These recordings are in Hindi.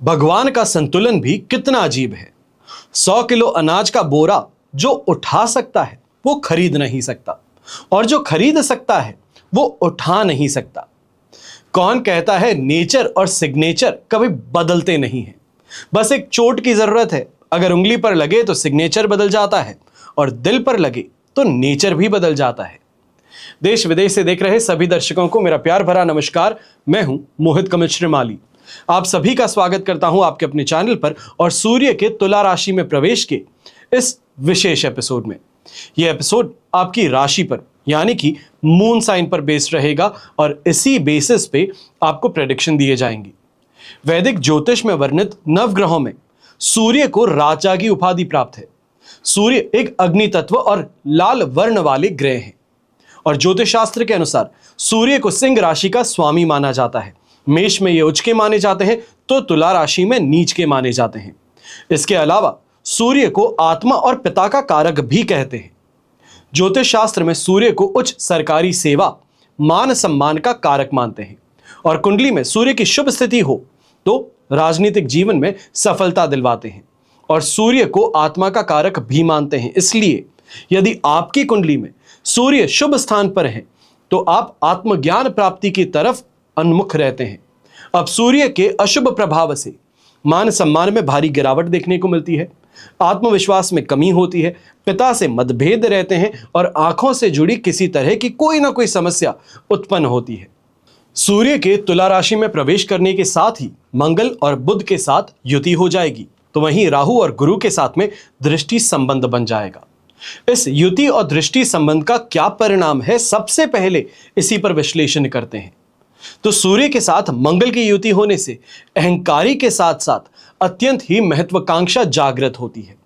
भगवान का संतुलन भी कितना अजीब है। 100 किलो अनाज का बोरा जो उठा सकता है वो खरीद नहीं सकता, और जो खरीद सकता है वो उठा नहीं सकता। कौन कहता है नेचर और सिग्नेचर कभी बदलते नहीं हैं? बस एक चोट की जरूरत है। अगर उंगली पर लगे तो सिग्नेचर बदल जाता है, और दिल पर लगे तो नेचर भी बदल जाता है। देश विदेश से देख रहे सभी दर्शकों को मेरा प्यार भरा नमस्कार। मैं हूं मोहित कमिल श्रीमाली। आप सभी का स्वागत करता हूं आपके अपने चैनल पर और सूर्य के तुला राशि में प्रवेश के इस विशेष एपिसोड में। यह एपिसोड आपकी राशि पर यानी कि मून साइन पर बेस्ड रहेगा, और इसी बेसिस पे आपको प्रेडिक्शन दिए जाएंगी। वैदिक ज्योतिष में वर्णित नवग्रहों में सूर्य को राजा की उपाधि प्राप्त है। सूर्य एक अग्नि तत्व और लाल वर्ण वाले ग्रह हैं, और ज्योतिष शास्त्र के अनुसार सूर्य को सिंह राशि का स्वामी माना जाता है। मेष में ये उच्च के माने जाते हैं तो तुला राशि में नीच के माने जाते हैं। इसके अलावा सूर्य को आत्मा और पिता का कारक भी कहते हैं। ज्योतिष शास्त्र में सूर्य को उच्च सरकारी सेवा, मान सम्मान का कारक मानते हैं, और कुंडली में सूर्य की शुभ स्थिति हो तो राजनीतिक जीवन में सफलता दिलवाते हैं, और सूर्य को आत्मा का कारक भी मानते हैं। इसलिए यदि आपकी कुंडली में सूर्य शुभ स्थान पर है तो आप आत्मज्ञान प्राप्ति की तरफ उन्मुख रहते हैं। अब सूर्य के अशुभ प्रभाव से मान सम्मान में भारी गिरावट देखने को मिलती है, आत्मविश्वास में कमी होती है, पिता से मतभेद रहते हैं, और आंखों से जुड़ी किसी तरह की कोई ना कोई समस्या उत्पन्न होती है। सूर्य के तुला राशि में प्रवेश करने के साथ ही मंगल और बुध के साथ युति हो जाएगी, तो वहीं राहु और गुरु के साथ में दृष्टि संबंध बन जाएगा। इस युति और दृष्टि संबंध का क्या परिणाम है, सबसे पहले इसी पर विश्लेषण करते हैं। तो सूर्य के साथ मंगल की युति होने से अहंकारी के साथ साथ अत्यंत ही महत्वाकांक्षा जागृत होती है।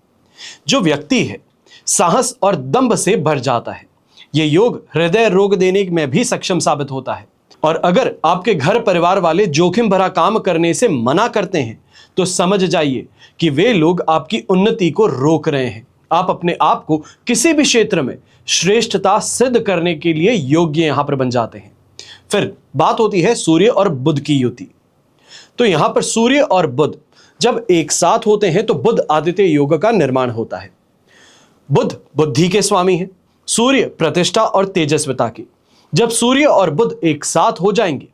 जो व्यक्ति है साहस और दंभ से भर जाता है। यह योग हृदय रोग देने में भी सक्षम साबित होता है, और अगर आपके घर परिवार वाले जोखिम भरा काम करने से मना करते हैं तो समझ जाइए कि वे लोग आपकी उन्नति को रोक रहे हैं। आप अपने आप को किसी भी क्षेत्र में श्रेष्ठता सिद्ध करने के लिए योग्य यहां पर बन जाते हैं। फिर बात होती है सूर्य और बुध की युति। तो यहां पर सूर्य और बुध जब एक साथ होते हैं तो बुध आदित्य योग का निर्माण होता है। बुध बुद्धि के स्वामी है, सूर्य प्रतिष्ठा और तेजस्विता की। जब सूर्य और बुध एक साथ हो जाएंगे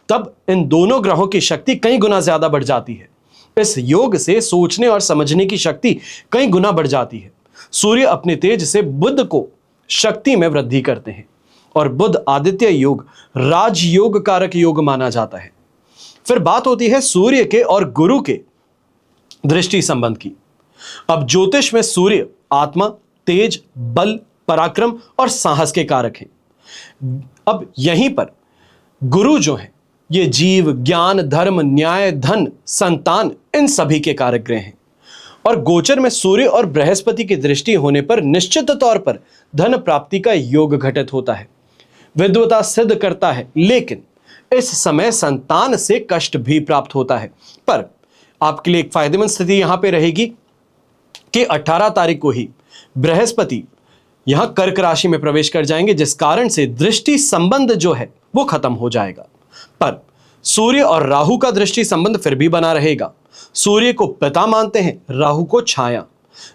तब इन दोनों ग्रहों की शक्ति कई गुना ज्यादा बढ़ जाती है। इस योग से सोचने और समझने की शक्ति कई गुना बढ़ जाती है। सूर्य अपने तेज से बुध को शक्ति में वृद्धि करते हैं, और बुध आदित्य योग राजयोग कारक योग माना जाता है। फिर बात होती है सूर्य के और गुरु के दृष्टि संबंध की। अब ज्योतिष में सूर्य आत्मा, तेज, बल, पराक्रम और साहस के कारक हैं। अब यहीं पर गुरु जो है ये जीव, ज्ञान, धर्म, न्याय, धन, संतान, इन सभी के कारक ग्रह हैं। और गोचर में सूर्य और बृहस्पति की दृष्टि होने पर निश्चित तौर पर धन प्राप्ति का योग घटित होता है, विद्वता सिद्ध करता है, लेकिन इस समय संतान से कष्ट भी प्राप्त होता है। पर आपके लिए एक फायदेमंद स्थिति यहां पे रहेगी कि 18 तारीख को ही बृहस्पति यहां कर्क राशि में प्रवेश कर जाएंगे, जिस कारण से दृष्टि संबंध जो है वो खत्म हो जाएगा। पर सूर्य और राहु का दृष्टि संबंध फिर भी बना रहेगा। सूर्य को पिता मानते हैं, राहु को छाया।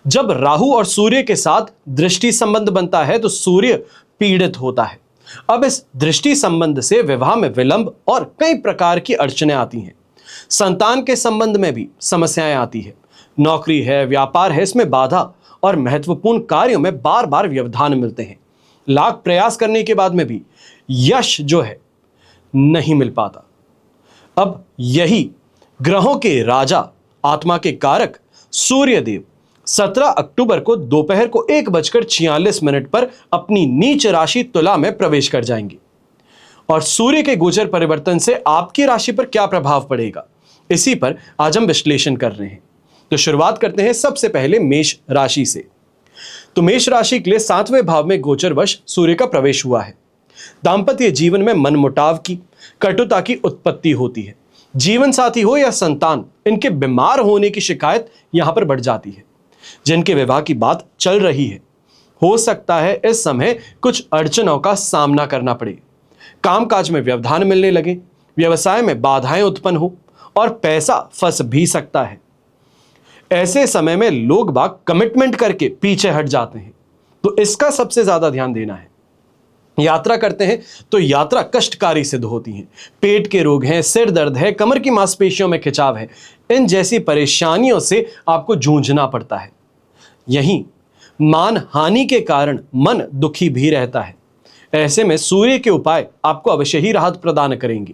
जब राहु और सूर्य के साथ दृष्टि संबंध बनता है तो सूर्य पीड़ित होता है। अब इस दृष्टि संबंध से विवाह में विलंब और कई प्रकार की अड़चनें आती हैं। संतान के संबंध में भी समस्याएं आती है। नौकरी है, व्यापार है, इसमें बाधा और महत्वपूर्ण कार्यों में बार बार व्यवधान मिलते हैं। लाख प्रयास करने के बाद में भी यश जो है नहीं मिल पाता। अब यही ग्रहों के राजा, आत्मा के कारक सूर्य देव 17 अक्टूबर को दोपहर को 1:46 पर अपनी नीच राशि तुला में प्रवेश कर जाएंगे। और सूर्य के गोचर परिवर्तन से आपकी राशि पर क्या प्रभाव पड़ेगा, इसी पर आज हम विश्लेषण कर रहे हैं। तो शुरुआत करते हैं सबसे पहले मेष राशि से। तो मेष राशि के लिए 7वें भाव में गोचरवश सूर्य का प्रवेश हुआ है। दांपत्य जीवन में मनमुटाव की, कटुता की उत्पत्ति होती है। जीवन साथी हो या संतान, इनके बीमार होने की शिकायत यहां पर बढ़ जाती है। जिनके विवाह की बात चल रही है, हो सकता है इस समय कुछ अड़चनों का सामना करना पड़े। कामकाज में व्यवधान मिलने लगे, व्यवसाय में बाधाएं उत्पन्न हो, और पैसा फंस भी सकता है। ऐसे समय में लोग बाग कमिटमेंट करके पीछे हट जाते हैं, तो इसका सबसे ज्यादा ध्यान देना है। यात्रा करते हैं तो यात्रा कष्टकारी सिद्ध होती है। पेट के रोग हैं, सिर दर्द है, कमर की मांसपेशियों में खिंचाव है, इन जैसी परेशानियों से आपको जूझना पड़ता है। यहीं मान हानि के कारण मन दुखी भी रहता है। ऐसे में सूर्य के उपाय आपको अवश्य ही राहत प्रदान करेंगे।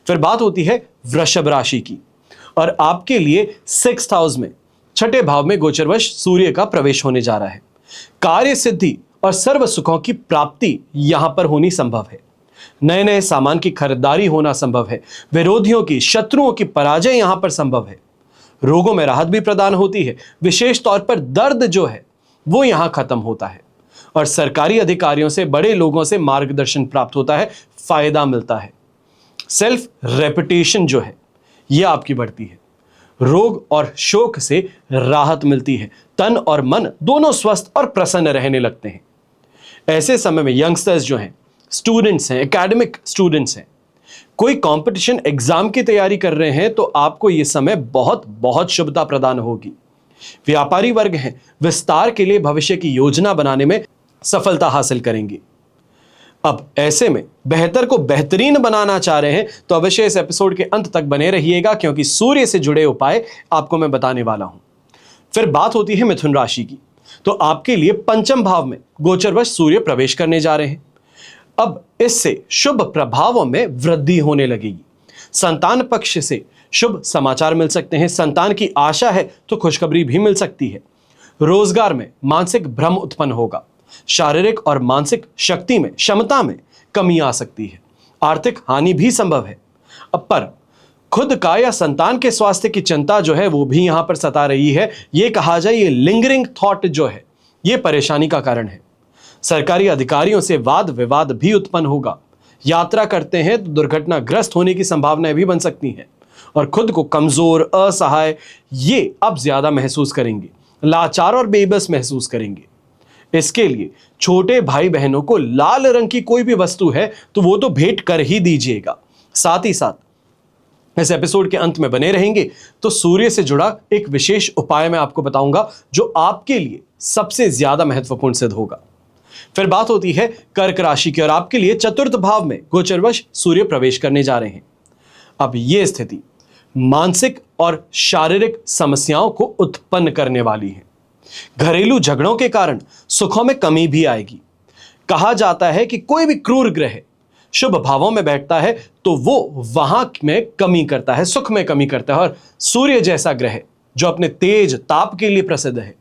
फिर बात होती है वृषभ राशि की, और आपके लिए 6th हाउस में, छठे भाव में गोचरवश सूर्य का प्रवेश होने जा रहा है। कार्य सिद्धि और सर्व सुखों की प्राप्ति यहां पर होनी संभव है। नए नए सामान की खरीदारी होना संभव है। विरोधियों की, शत्रुओं की पराजय यहां पर संभव है। रोगों में राहत भी प्रदान होती है। विशेष तौर पर दर्द जो है वो यहां खत्म होता है, और सरकारी अधिकारियों से, बड़े लोगों से मार्गदर्शन प्राप्त होता है, फायदा मिलता है। सेल्फ रेपुटेशन जो है यह आपकी बढ़ती है। रोग और शोक से राहत मिलती है। तन और मन दोनों स्वस्थ और प्रसन्न रहने लगते हैं। ऐसे समय में यंगस्टर्स जो हैं, स्टूडेंट्स हैं, एकेडमिक स्टूडेंट्स हैं, कोई कंपटीशन एग्जाम की तैयारी कर रहे हैं, तो आपको यह समय बहुत बहुत शुभता प्रदान होगी। व्यापारी वर्ग हैं, विस्तार के लिए भविष्य की योजना बनाने में सफलता हासिल करेंगे। अब ऐसे में बेहतर को बेहतरीन बनाना चाह रहे हैं तो अवश्य इस एपिसोड के अंत तक बने रहिएगा, क्योंकि सूर्य से जुड़े उपाय आपको मैं बताने वाला हूं। फिर बात होती है मिथुन राशि की, तो आपके लिए पंचम भाव में गोचरवश सूर्य प्रवेश करने जा रहे हैं। अब इससे शुभ प्रभावों में वृद्धि होने लगेगी। संतान पक्ष से शुभ समाचार मिल सकते हैं। संतान की आशा है तो खुशखबरी भी मिल सकती है। रोजगार में मानसिक भ्रम उत्पन्न होगा। शारीरिक और मानसिक शक्ति में, क्षमता में कमी आ सकती है। आर्थिक हानि भी संभव है। अब पर खुद का या संतान के स्वास्थ्य की चिंता जो है वो भी यहां पर सता रही है। ये कहा जाए, ये लिंगरिंग थॉट जो है ये परेशानी का कारण है। सरकारी अधिकारियों से वाद विवाद भी उत्पन्न होगा। यात्रा करते हैं तो दुर्घटनाग्रस्त होने की संभावनाएं भी बन सकती हैं, और खुद को कमजोर, असहाय ये अब ज्यादा महसूस करेंगे। लाचार और बेबस महसूस करेंगे। इसके लिए छोटे भाई बहनों को लाल रंग की कोई भी वस्तु है तो वो तो भेंट कर ही दीजिएगा। साथ ही साथ इस एपिसोड के अंत में बने रहेंगे तो सूर्य से जुड़ा एक विशेष उपाय मैं आपको बताऊंगा जो आपके लिए सबसे ज्यादा महत्वपूर्ण सिद्ध होगा। फिर बात होती है कर्क राशि की, और आपके लिए चतुर्थ भाव में गोचरवश सूर्य प्रवेश करने जा रहे हैं। अब यह स्थिति मानसिक और शारीरिक समस्याओं को उत्पन्न करने वाली है। घरेलू झगड़ों के कारण सुखों में कमी भी आएगी। कहा जाता है कि कोई भी क्रूर ग्रह शुभ भावों में बैठता है तो वो वहां में कमी करता है, सुख में कमी करता है। और सूर्य जैसा ग्रह जो अपने तेज ताप के लिए प्रसिद्ध है,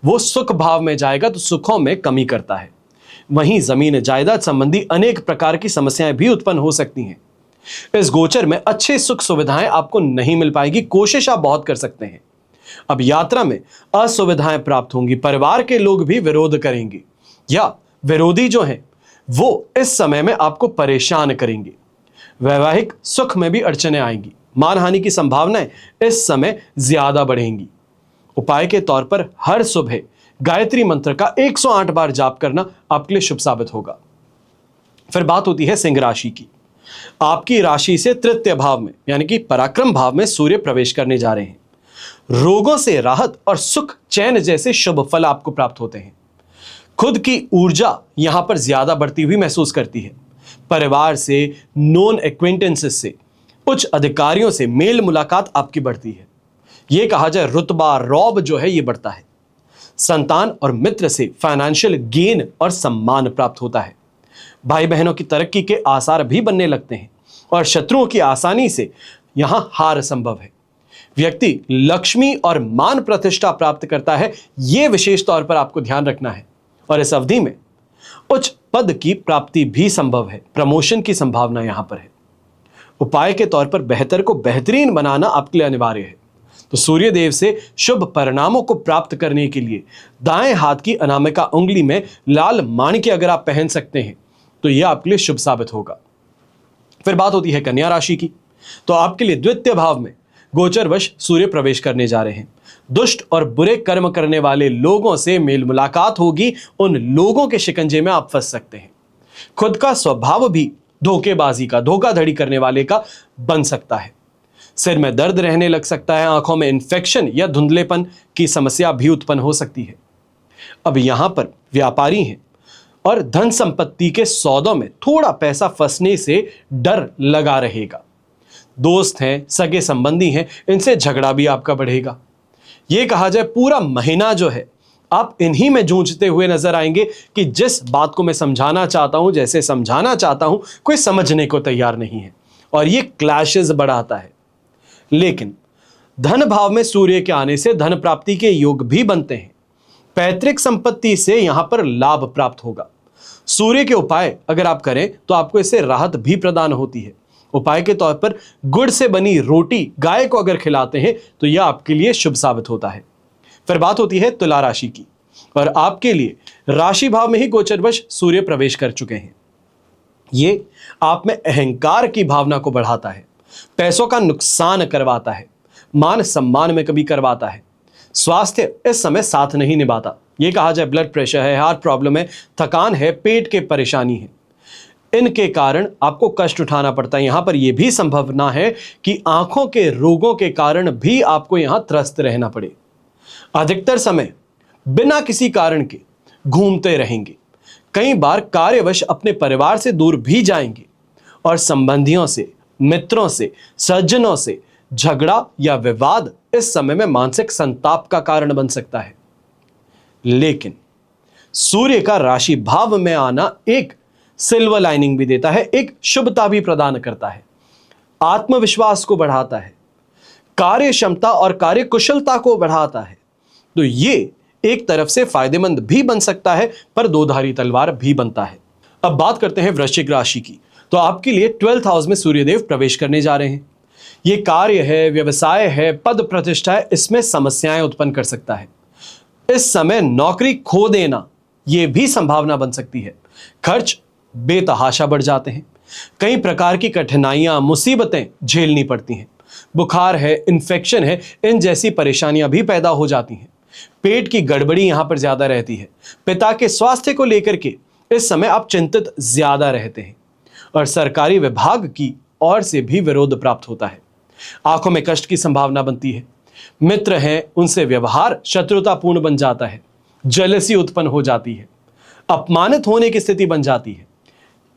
वो सुख भाव में जाएगा तो सुखों में कमी करता है। वहीं जमीन जायदाद संबंधी अनेक प्रकार की समस्याएं भी उत्पन्न हो सकती हैं। इस गोचर में अच्छे सुख सुविधाएं आपको नहीं मिल पाएगी। कोशिश आप बहुत कर सकते हैं। अब यात्रा में असुविधाएं प्राप्त होंगी। परिवार के लोग भी विरोध करेंगे, या विरोधी जो हैं वो इस समय में आपको परेशान करेंगे। वैवाहिक सुख में भी अड़चनें आएंगी। मानहानि की संभावनाएं इस समय ज्यादा बढ़ेंगी। उपाय के तौर पर हर सुबह गायत्री मंत्र का 108 बार जाप करना आपके लिए शुभ साबित होगा। फिर बात होती है सिंह राशि की। आपकी राशि से तृतीय भाव में यानी कि पराक्रम भाव में सूर्य प्रवेश करने जा रहे हैं। रोगों से राहत और सुख, चैन जैसे शुभ फल आपको प्राप्त होते हैं। खुद की ऊर्जा यहां पर ज्यादा बढ़ती हुई महसूस करती है। परिवार से, नॉन एक्वेंटेंसेस से, उच्च अधिकारियों से मेल मुलाकात आपकी बढ़ती है। यह कहा जाए रुतबा, रौब जो है ये बढ़ता है। संतान और मित्र से फाइनेंशियल गेन और सम्मान प्राप्त होता है। भाई बहनों की तरक्की के आसार भी बनने लगते हैं, और शत्रुओं की आसानी से यहां हार संभव है। व्यक्ति लक्ष्मी और मान प्रतिष्ठा प्राप्त करता है, यह विशेष तौर पर आपको ध्यान रखना है। और इस अवधि में उच्च पद की प्राप्ति भी संभव है। प्रमोशन की संभावना यहां पर है। उपाय के तौर पर बेहतर को बेहतरीन बनाना आपके लिए अनिवार्य है। तो सूर्य देव से शुभ परिणामों को प्राप्त करने के लिए दाएं हाथ की अनामिका उंगली में लाल माणिक्य अगर आप पहन सकते हैं तो यह आपके लिए शुभ साबित होगा। फिर बात होती है कन्या राशि की। तो आपके लिए द्वितीय भाव में गोचरवश सूर्य प्रवेश करने जा रहे हैं। दुष्ट और बुरे कर्म करने वाले लोगों से मेल मुलाकात होगी। उन लोगों के शिकंजे में आप फंस सकते हैं। खुद का स्वभाव भी धोखेबाजी का, धोखाधड़ी करने वाले का बन सकता है। सिर में दर्द रहने लग सकता है, आंखों में इन्फेक्शन या धुंधलेपन की समस्या भी उत्पन्न हो सकती है। अब यहां पर व्यापारी हैं और धन संपत्ति के सौदों में थोड़ा पैसा फंसने से डर लगा रहेगा। दोस्त हैं, सगे संबंधी हैं, इनसे झगड़ा भी आपका बढ़ेगा। यह कहा जाए पूरा महीना जो है आप इन्हीं में जूझते हुए नजर आएंगे कि जिस बात को मैं समझाना चाहता हूं, जैसे समझाना चाहता हूं, कोई समझने को तैयार नहीं है और ये क्लैशेस बढ़ाता है। लेकिन धन भाव में सूर्य के आने से धन प्राप्ति के योग भी बनते हैं। पैतृक संपत्ति से यहां पर लाभ प्राप्त होगा। सूर्य के उपाय अगर आप करें तो आपको इससे राहत भी प्रदान होती है। उपाय के तौर पर गुड़ से बनी रोटी गाय को अगर खिलाते हैं तो यह आपके लिए शुभ साबित होता है। फिर बात होती है तुला राशि की, और आपके लिए राशि भाव में ही गोचरवश सूर्य प्रवेश कर चुके हैं। ये आप में अहंकार की भावना को बढ़ाता है, पैसों का नुकसान करवाता है, मान सम्मान में कभी करवाता है। स्वास्थ्य इस समय साथ नहीं निभाता। ये कहा जाए ब्लड प्रेशर है, हार्ट प्रॉब्लम है, थकान है, पेट के परेशानी है, इनके कारण आपको कष्ट उठाना पड़ता है। यहां पर यह भी संभावना है कि आंखों के रोगों के कारण भी आपको यहां त्रस्त रहना पड़े। अधिकतर समय बिना किसी कारण के घूमते रहेंगे, कई बार कार्यवश अपने परिवार से दूर भी जाएंगे और संबंधियों से, मित्रों से, सज्जनों से झगड़ा या विवाद इस समय में मानसिक संताप का कारण बन सकता है। लेकिन सूर्य का राशि भाव में आना एक सिल्वर लाइनिंग भी देता है, एक शुभता भी प्रदान करता है, आत्मविश्वास को बढ़ाता है, कार्य क्षमता और कार्य कुशलता को बढ़ाता है। तो ये एक तरफ से फायदेमंद भी बन सकता है, पर दोधारी तलवार भी बनता है। अब बात करते हैं वृश्चिक राशि की। तो आपके लिए 12th हाउस में सूर्यदेव प्रवेश करने जा रहे हैं। ये कार्य है, व्यवसाय है, पद प्रतिष्ठा है, इसमें समस्याएं उत्पन्न कर सकता है। इस समय नौकरी खो देना यह भी संभावना बन सकती है। खर्च बेतहाशा बढ़ जाते हैं, कई प्रकार की कठिनाइयां, मुसीबतें झेलनी पड़ती हैं। बुखार है, इन्फेक्शन है, इन जैसी परेशानियां भी पैदा हो जाती हैं। पेट की गड़बड़ी यहां पर ज्यादा रहती है। पिता के स्वास्थ्य को लेकर के इस समय आप चिंतित ज्यादा रहते हैं और सरकारी विभाग की ओर से भी विरोध प्राप्त होता है। आंखों में कष्ट की संभावना बनती है। मित्र हैं, उनसे व्यवहार शत्रुतापूर्ण बन जाता है, जेलसी उत्पन्न हो जाती है, अपमानित होने की स्थिति बन जाती है।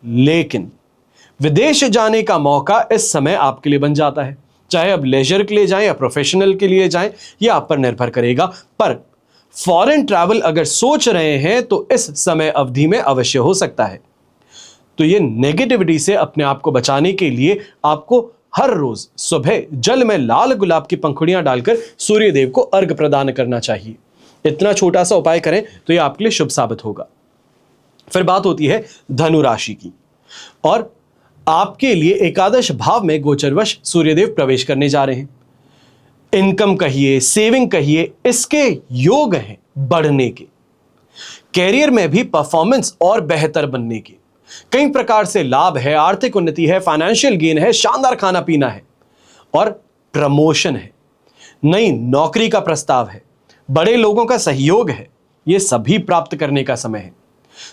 लेकिन विदेश जाने का मौका इस समय आपके लिए बन जाता है, चाहे अब लेजर के लिए जाएं या प्रोफेशनल के लिए जाएं, यह आप पर निर्भर करेगा। पर फॉरेन ट्रैवल अगर सोच रहे हैं तो इस समय अवधि में अवश्य हो सकता है। तो ये नेगेटिविटी से अपने आप को बचाने के लिए आपको हर रोज सुबह जल में लाल गुलाब की पंखुड़ियां डालकर सूर्यदेव को अर्घ प्रदान करना चाहिए। इतना छोटा सा उपाय करें तो यह आपके लिए शुभ साबित होगा। फिर बात होती है धनु राशि की, और आपके लिए एकादश भाव में गोचरवश सूर्यदेव प्रवेश करने जा रहे हैं। इनकम कहिए, सेविंग कहिए, इसके योग हैं बढ़ने के। कैरियर में भी परफॉर्मेंस और बेहतर बनने के कई प्रकार से लाभ है, आर्थिक उन्नति है, फाइनेंशियल गेन है, शानदार खाना पीना है और प्रमोशन है, नई नौकरी का प्रस्ताव है, बड़े लोगों का सहयोग है। यह सभी प्राप्त करने का समय है।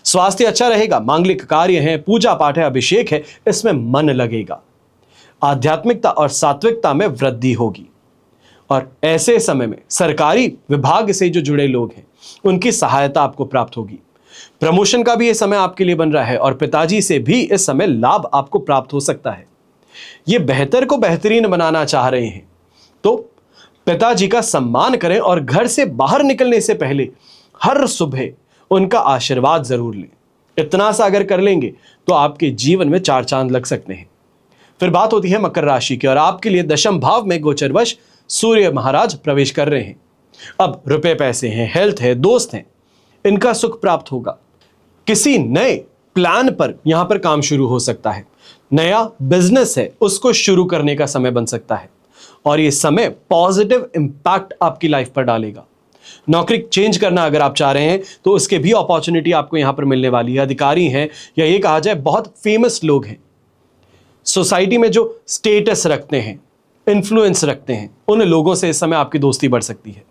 स्वास्थ्य अच्छा रहेगा, मांगलिक कार्य है, पूजा पाठ है, अभिषेक है, इसमें मन लगेगा। आध्यात्मिकता और सात्विकता में वृद्धि होगी और ऐसे समय में सरकारी विभाग से जो जुड़े लोग हैं उनकी सहायता आपको प्राप्त होगी। प्रमोशन का भी यह समय आपके लिए बन रहा है और पिताजी से भी इस समय लाभ आपको प्राप्त हो सकता है। ये बेहतर को बेहतरीन बनाना चाह रहे हैं तो पिताजी का सम्मान करें और घर से बाहर निकलने से पहले हर सुबह उनका आशीर्वाद जरूर लें। इतना सा अगर कर लेंगे तो आपके जीवन में 4 चांद लग सकते हैं। फिर बात होती है मकर राशि की, और आपके लिए दशम भाव में गोचरवश सूर्य महाराज प्रवेश कर रहे हैं। अब रुपए पैसे हैं, हेल्थ है, दोस्त हैं, इनका सुख प्राप्त होगा। किसी नए प्लान पर यहां पर काम शुरू हो सकता है। नया बिजनेस है, उसको शुरू करने का समय बन सकता है और यह समय पॉजिटिव इंपैक्ट आपकी लाइफ पर डालेगा। नौकरी चेंज करना अगर आप चाह रहे हैं तो उसके भी अपॉर्चुनिटी आपको यहां पर मिलने वाली है। अधिकारी हैं या ये कहा जाए बहुत फेमस लोग हैं, सोसाइटी में जो स्टेटस रखते हैं, इन्फ्लुएंस रखते हैं, उन लोगों से इस समय आपकी दोस्ती बढ़ सकती है।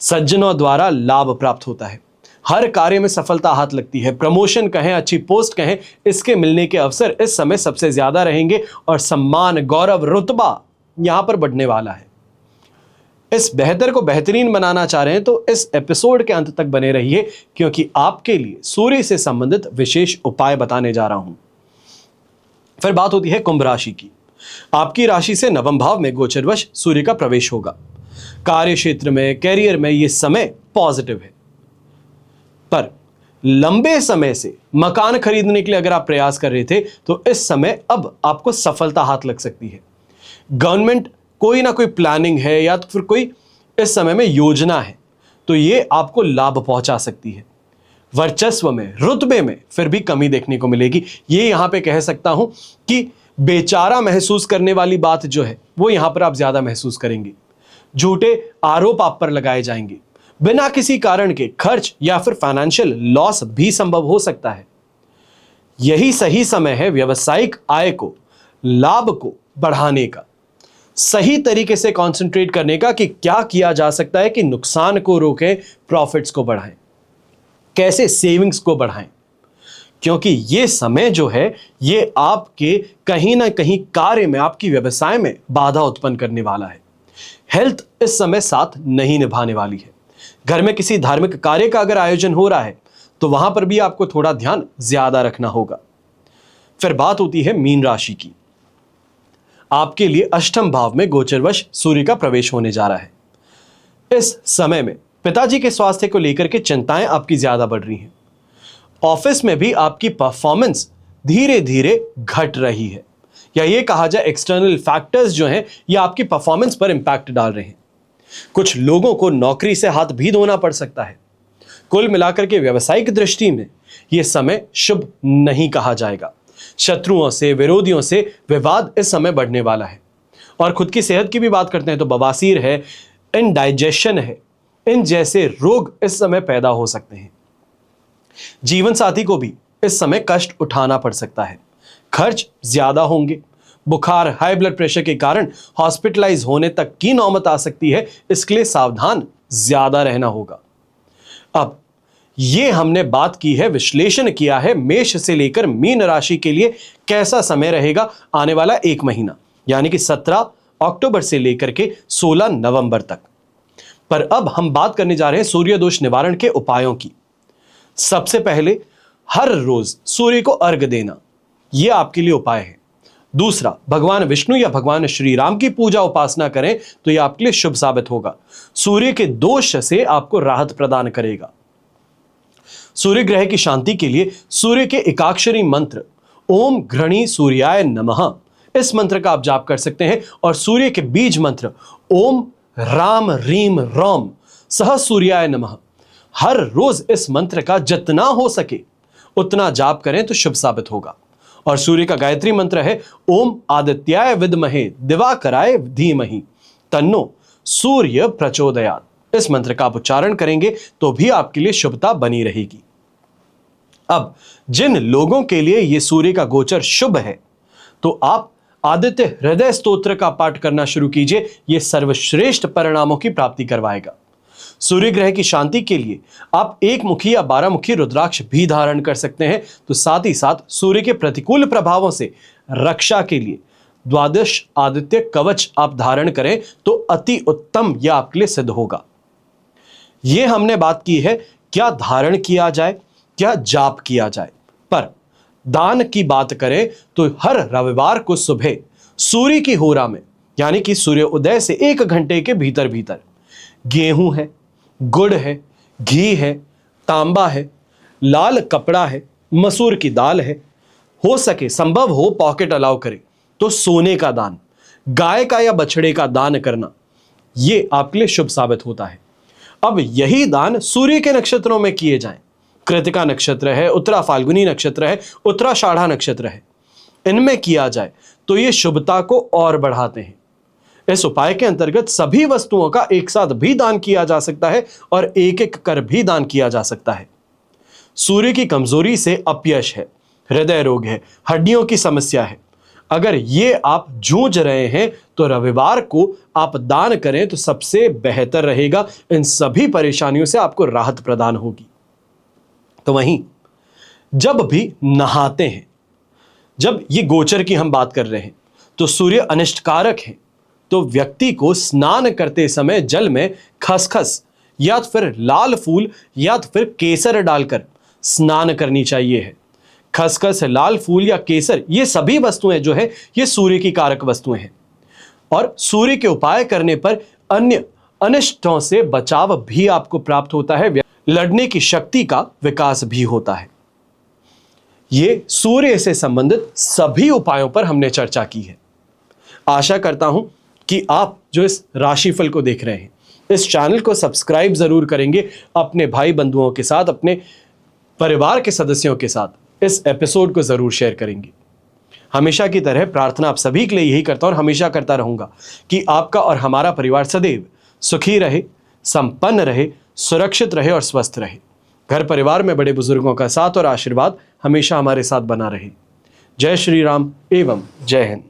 सज्जनों द्वारा लाभ प्राप्त होता है, हर कार्य में सफलता हाथ लगती है। प्रमोशन कहें, अच्छी पोस्ट कहें, इसके मिलने के अवसर इस समय सबसे ज्यादा रहेंगे और सम्मान, गौरव, रुतबा यहां पर बढ़ने वाला है। इस बेहतर को बेहतरीन बनाना चाह रहे हैं तो इस एपिसोड के अंत तक बने रहिए, क्योंकि आपके लिए सूर्य से संबंधित विशेष उपाय बताने जा रहा हूं। फिर बात होती है कुंभ राशि की। आपकी राशि से नवम भाव में गोचरवश सूर्य का प्रवेश होगा। कार्य क्षेत्र में, कैरियर में यह समय पॉजिटिव है। पर लंबे समय से मकान खरीदने के लिए अगर आप प्रयास कर रहे थे तो इस समय अब आपको सफलता हाथ लग सकती है। गवर्नमेंट कोई ना कोई प्लानिंग है या तो फिर कोई इस समय में योजना है, तो ये आपको लाभ पहुंचा सकती है। वर्चस्व में, रुतबे में फिर भी कमी देखने को मिलेगी। ये यहां पे कह सकता हूं कि बेचारा महसूस करने वाली बात जो है वो यहां पर आप ज्यादा महसूस करेंगे। झूठे आरोप आप पर लगाए जाएंगे। बिना किसी कारण के खर्च या फिर फाइनेंशियल लॉस भी संभव हो सकता है। यही सही समय है व्यवसायिक आय को, लाभ को बढ़ाने का, सही तरीके से कंसंट्रेट करने का कि क्या किया जा सकता है कि नुकसान को रोकें, प्रॉफिट्स को बढ़ाएं, कैसे सेविंग्स को बढ़ाएं। क्योंकि ये समय जो है ये आपके कहीं ना कहीं कार्य में, आपकी व्यवसाय में बाधा उत्पन्न करने वाला है। हेल्थ इस समय साथ नहीं निभाने वाली है। घर में किसी धार्मिक कार्य का अगर आयोजन हो रहा है तो वहां पर भी आपको थोड़ा ध्यान ज्यादा रखना होगा। फिर बात होती है मीन राशि की। आपके लिए अष्टम भाव में गोचरवश सूर्य का प्रवेश होने जा रहा है। इस समय में पिताजी के स्वास्थ्य को लेकर के चिंताएं आपकी ज्यादा बढ़ रही हैं। ऑफिस में भी आपकी परफॉर्मेंस धीरे धीरे घट रही है, या ये कहा जाए एक्सटर्नल फैक्टर्स जो हैं ये आपकी परफॉर्मेंस पर इंपैक्ट डाल रहे हैं। कुछ लोगों को नौकरी से हाथ भी धोना पड़ सकता है। कुल मिलाकर के व्यावसायिक दृष्टि में यह समय शुभ नहीं कहा जाएगा। शत्रुओं से, विरोधियों से विवाद इस समय बढ़ने वाला है। और खुद की सेहत की भी बात करते हैं तो बवासीर है, इनडाइजेशन है, इन जैसे रोग इस समय पैदा हो सकते हैं। जीवन साथी को भी इस समय कष्ट उठाना पड़ सकता है। खर्च ज्यादा होंगे। बुखार, हाई ब्लड प्रेशर के कारण हॉस्पिटलाइज होने तक की नौबत आ सकती है, इसके लिए सावधान ज्यादा रहना होगा। अब ये हमने बात की है, विश्लेषण किया है मेष से लेकर मीन राशि के लिए कैसा समय रहेगा आने वाला एक महीना, यानी कि 17 अक्टूबर से लेकर के 16 नवंबर तक। पर अब हम बात करने जा रहे हैं सूर्य दोष निवारण के उपायों की। सबसे पहले हर रोज सूर्य को अर्घ देना, यह आपके लिए उपाय है। दूसरा, भगवान विष्णु या भगवान श्री राम की पूजा उपासना करें तो यह आपके लिए शुभ साबित होगा। सूर्य के दोष से आपको राहत प्रदान करेगा। सूर्य ग्रह की शांति के लिए सूर्य के एकाक्षरी मंत्र ओम घृणी सूर्याय नमः, इस मंत्र का आप जाप कर सकते हैं। और सूर्य के बीज मंत्र ओम राम रीम रोम सह सूर्याय नमः, हर रोज इस मंत्र का जितना हो सके उतना जाप करें तो शुभ साबित होगा। और सूर्य का गायत्री मंत्र है ओम आदित्याय विद्महे दिवाकराय धीमहि तन्नो सूर्य प्रचोदयात्। इस मंत्र का आप उच्चारण करेंगे तो भी आपके लिए शुभता बनी रहेगी। अब जिन लोगों के लिए यह सूर्य का गोचर शुभ है तो आप आदित्य हृदय स्तोत्र का पाठ करना शुरू कीजिए। यह सर्वश्रेष्ठ परिणामों की प्राप्ति करवाएगा। सूर्य ग्रह की शांति के लिए आप 1 मुखी या 12 मुखी रुद्राक्ष भी धारण कर सकते हैं। तो साथ ही साथ सूर्य के प्रतिकूल प्रभावों से रक्षा के लिए 12 आदित्य कवच आप धारण करें तो अति उत्तम यह आपके लिए सिद्ध होगा। यह हमने बात की है क्या धारण किया जाए, क्या जाप किया जाए। पर दान की बात करें तो हर रविवार को सुबह सूर्य की होरा में, यानी कि सूर्य उदय से 1 घंटे के भीतर भीतर गेहूं है, गुड़ है, घी है, तांबा है, लाल कपड़ा है, मसूर की दाल है, हो सके संभव हो पॉकेट अलाउ करे तो सोने का दान, गाय का या बछड़े का दान करना, यह आपके लिए शुभ साबित होता है। अब यही दान सूर्य के नक्षत्रों में किए जाएं। कृतिका नक्षत्र है, उत्तरा फाल्गुनी नक्षत्र है, उत्तराषाढ़ा नक्षत्र है, इनमें किया जाए तो ये शुभता को और बढ़ाते हैं। इस उपाय के अंतर्गत सभी वस्तुओं का एक साथ भी दान किया जा सकता है और एक एक कर भी दान किया जा सकता है। सूर्य की कमजोरी से अपयश है, हृदय रोग है, हड्डियों की समस्या है, अगर ये आप जूझ रहे हैं तो रविवार को आप दान करें तो सबसे बेहतर रहेगा। इन सभी परेशानियों से आपको राहत प्रदान होगी। तो वहीं जब भी नहाते हैं, जब ये गोचर की हम बात कर रहे हैं तो सूर्य अनिष्टकारक है, तो व्यक्ति को स्नान करते समय जल में खसखस या तो फिर लाल फूल या तो फिर केसर डालकर स्नान करनी चाहिए है। खसखस, लाल फूल या केसर, ये सभी वस्तुएं जो है ये सूर्य की कारक वस्तुएं हैं और सूर्य के उपाय करने पर अन्य अनिष्टों से बचाव भी आपको प्राप्त होता है, लड़ने की शक्ति का विकास भी होता है। ये सूर्य से संबंधित सभी उपायों पर हमने चर्चा की है। आशा करता हूं कि आप जो इस राशिफल को देख रहे हैं, इस चैनल को सब्सक्राइब जरूर करेंगे, अपने भाई बंधुओं के साथ, अपने परिवार के सदस्यों के साथ इस एपिसोड को जरूर शेयर करेंगे। हमेशा की तरह प्रार्थना आप सभी के लिए यही करता हूं और हमेशा करता रहूंगा कि आपका और हमारा परिवार सदैव सुखी रहे, संपन्न रहे, सुरक्षित रहे और स्वस्थ रहे। घर परिवार में बड़े बुजुर्गों का साथ और आशीर्वाद हमेशा हमारे साथ बना रहे। जय श्री राम एवं जय हिंद।